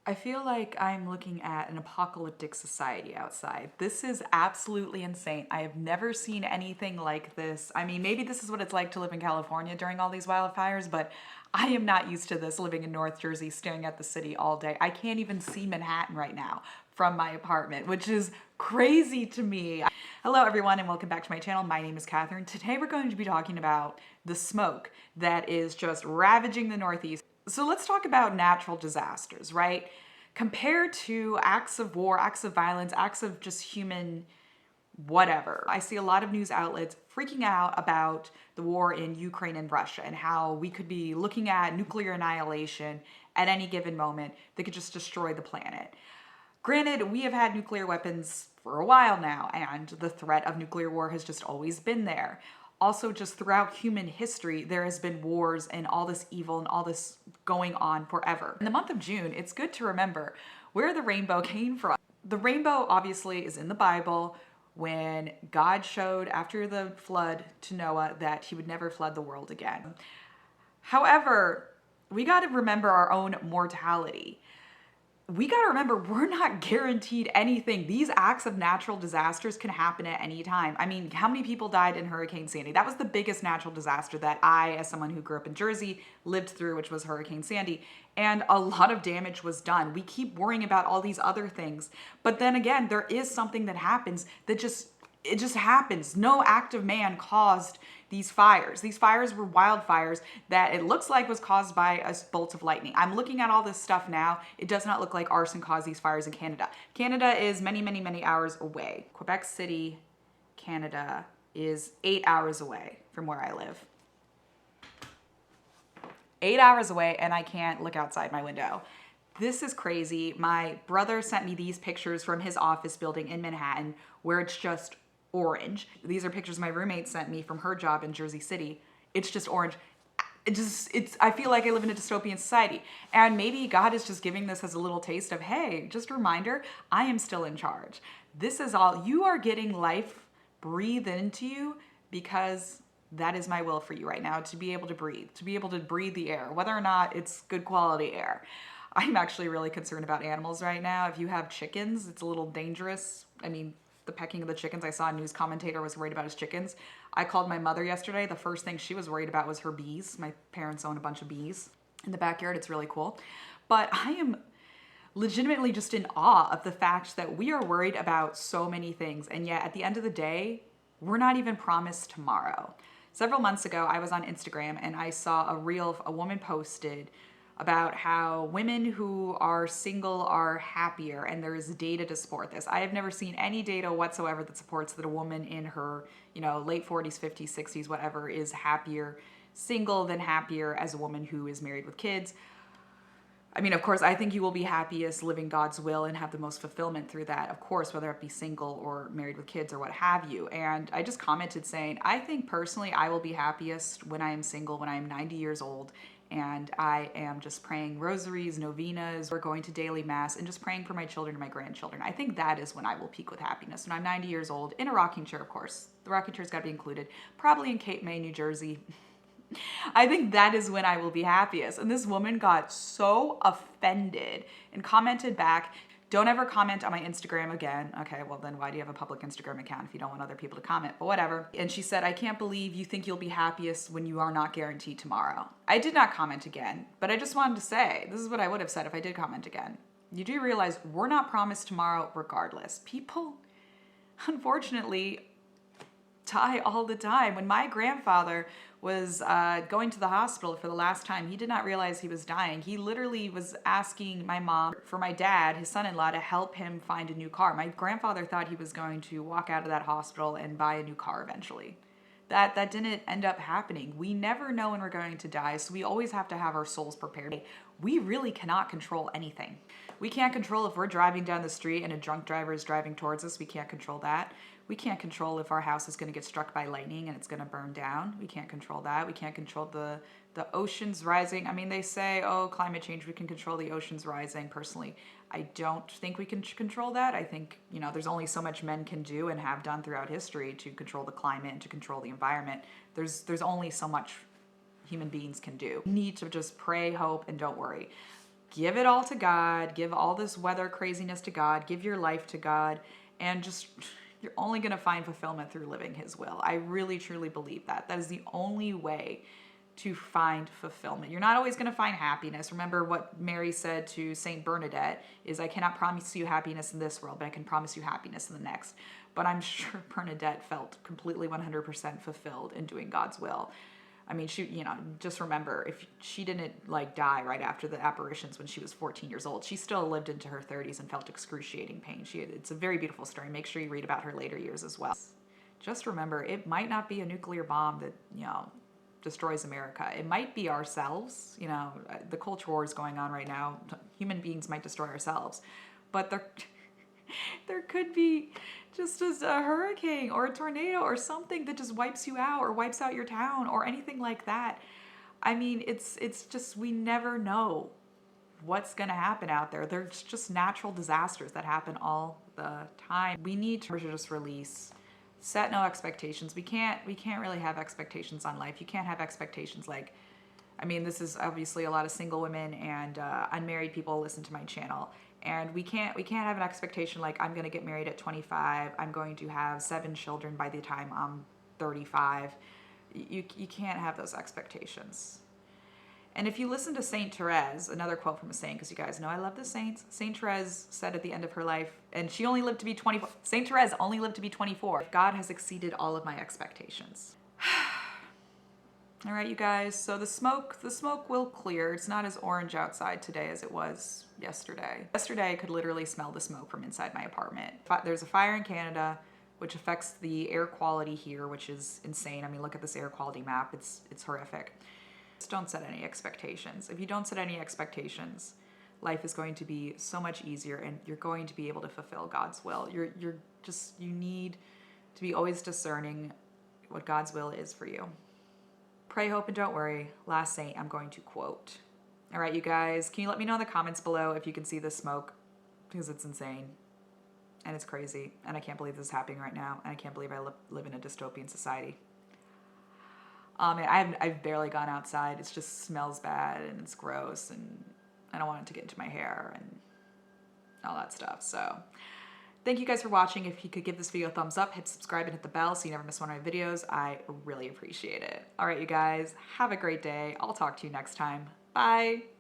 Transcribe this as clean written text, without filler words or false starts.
I feel like I'm looking at an apocalyptic society outside. This is absolutely insane. I have never seen anything like this. I mean, maybe this is what it's like to live in California during all these wildfires, but I am not used to this living in North Jersey, staring at the city all day. I can't even see Manhattan right now from my apartment, which is crazy to me. Hello, everyone, and welcome back to my channel. My name is Catherine. Today, we're going to be talking about the smoke that is just ravaging the Northeast. So let's talk about natural disasters, right? Compared to acts of war, acts of violence, acts of just human whatever. I see a lot of news outlets freaking out about the war in Ukraine and Russia and how we could be looking at nuclear annihilation at any given moment that could just destroy the planet. Granted, we have had nuclear weapons for a while now, and the threat of nuclear war has just always been there. Also, just throughout human history, there has been wars and all this evil and all this going on forever. In the month of June, it's good to remember where the rainbow came from. The rainbow obviously is in the Bible when God showed after the flood to Noah that he would never flood the world again. However, we got to remember our own mortality. We got to remember we're not guaranteed anything. These acts of natural disasters can happen at any time. I mean, how many people died in Hurricane Sandy? That was the biggest natural disaster that I, as someone who grew up in Jersey, lived through, which was Hurricane Sandy. And a lot of damage was done. We keep worrying about all these other things. But then again, there is something that happens that it just happens. No act of man caused these fires. These fires were wildfires that it looks like was caused by a bolt of lightning. I'm looking at all this stuff now. It does not look like arson caused these fires in Canada. Canada is many, many, many hours away. Quebec City, Canada is 8 hours away from where I live. 8 hours away, and I can't look outside my window. This is crazy. My brother sent me these pictures from his office building in Manhattan where it's just orange. These are pictures my roommate sent me from her job in Jersey City. It's just orange. I feel like I live in a dystopian society. And maybe God is just giving this as a little taste of, hey, just a reminder, I am still in charge. This is all, you are getting life breathed into you because that is my will for you right now, to be able to breathe the air, whether or not it's good quality air. I'm actually really concerned about animals right now. If you have chickens, it's a little dangerous. I mean, the pecking of the chickens. I saw a news commentator was worried about his chickens. I called my mother yesterday. The first thing she was worried about was her bees. My parents own a bunch of bees in the backyard. It's really cool. But I am legitimately just in awe of the fact that we are worried about so many things. And yet at the end of the day, we're not even promised tomorrow. Several months ago, I was on Instagram and I saw a reel a woman posted about how women who are single are happier, and there is data to support this. I have never seen any data whatsoever that supports that a woman in her, late 40s, 50s, 60s, whatever, is happier single than happier as a woman who is married with kids. I mean, of course, I think you will be happiest living God's will and have the most fulfillment through that, of course, whether it be single or married with kids or what have you. And I just commented saying, I think personally I will be happiest when I am single, when I am 90 years old, and I am just praying rosaries, novenas, or going to daily mass and just praying for my children and my grandchildren. I think that is when I will peak with happiness, when I'm 90 years old, in a rocking chair, of course. The rocking chair's got to be included, probably in Cape May, New Jersey. I think that is when I will be happiest. And this woman got so offended and commented back, don't ever comment on my Instagram again. Okay, well then why do you have a public Instagram account if you don't want other people to comment? But whatever. And she said, I can't believe you think you'll be happiest when you are not guaranteed tomorrow. I did not comment again, but I just wanted to say, this is what I would have said if I did comment again. You do realize we're not promised tomorrow regardless. People, unfortunately, die all the time. When my grandfather was going to the hospital for the last time, he did not realize he was dying. He literally was asking my mom for my dad, his son-in-law, to help him find a new car. My grandfather thought he was going to walk out of that hospital and buy a new car eventually. That didn't end up happening. We never know when we're going to die, so we always have to have our souls prepared. We really cannot control anything. We can't control if we're driving down the street and a drunk driver is driving towards us. We can't control that. We can't control if our house is going to get struck by lightning and it's going to burn down. We can't control that. We can't control the oceans rising. I mean, they say, oh, climate change, we can control the oceans rising. Personally, I don't think we can control that. I think, there's only so much men can do and have done throughout history to control the climate and to control the environment. There's only so much human beings can do. We need to just pray, hope, and don't worry. give it all to God, give all this weather craziness to God, give your life to God, and just, you're only going to find fulfillment through living his will. I really, truly believe that. That is the only way to find fulfillment. You're not always going to find happiness. Remember what Mary said to Saint Bernadette is, I cannot promise you happiness in this world, but I can promise you happiness in the next. But I'm sure Bernadette felt completely 100% fulfilled in doing God's will. I mean, she, you know, just remember, if she didn't like die right after the apparitions when she was 14 years old, she still lived into her 30s and felt excruciating pain. It's a very beautiful story. Make sure you read about her later years as well. Just remember, it might not be a nuclear bomb that, you know, destroys America. It might be ourselves. You know, the culture war is going on right now. Human beings might destroy ourselves, but there could be just as a hurricane or a tornado or something that just wipes you out or wipes out your town or anything like that. I mean, it's just, we never know what's going to happen out there. There's just natural disasters that happen all the time. We need to just release, set no expectations. We can't really have expectations on life. You can't have expectations like, I mean, this is obviously a lot of single women and unmarried people listen to my channel. And we can't have an expectation like, I'm going to get married at 25. I'm going to have 7 children by the time I'm 35. You can't have those expectations. And if you listen to Saint Therese, another quote from a saint, because you guys know I love the saints. Saint Therese said at the end of her life, and she only lived to be 24. Saint Therese only lived to be 24. God has exceeded all of my expectations. All right, you guys, so the smoke will clear. It's not as orange outside today as it was yesterday. Yesterday, I could literally smell the smoke from inside my apartment. There's a fire in Canada, which affects the air quality here, which is insane. I mean, look at this air quality map. It's horrific. Just don't set any expectations. If you don't set any expectations, life is going to be so much easier and you're going to be able to fulfill God's will. You need to be always discerning what God's will is for you. Pray, hope, and don't worry. Last saint I'm going to quote. All right, you guys, can you let me know in the comments below if you can see this smoke? Because it's insane. And it's crazy. And I can't believe this is happening right now. And I can't believe I live in a dystopian society. And I've barely gone outside. It just smells bad and it's gross. And I don't want it to get into my hair and all that stuff. So thank you guys for watching. If you could give this video a thumbs up, hit subscribe and hit the bell so you never miss one of my videos. I really appreciate it. All right, you guys, have a great day. I'll talk to you next time. Bye.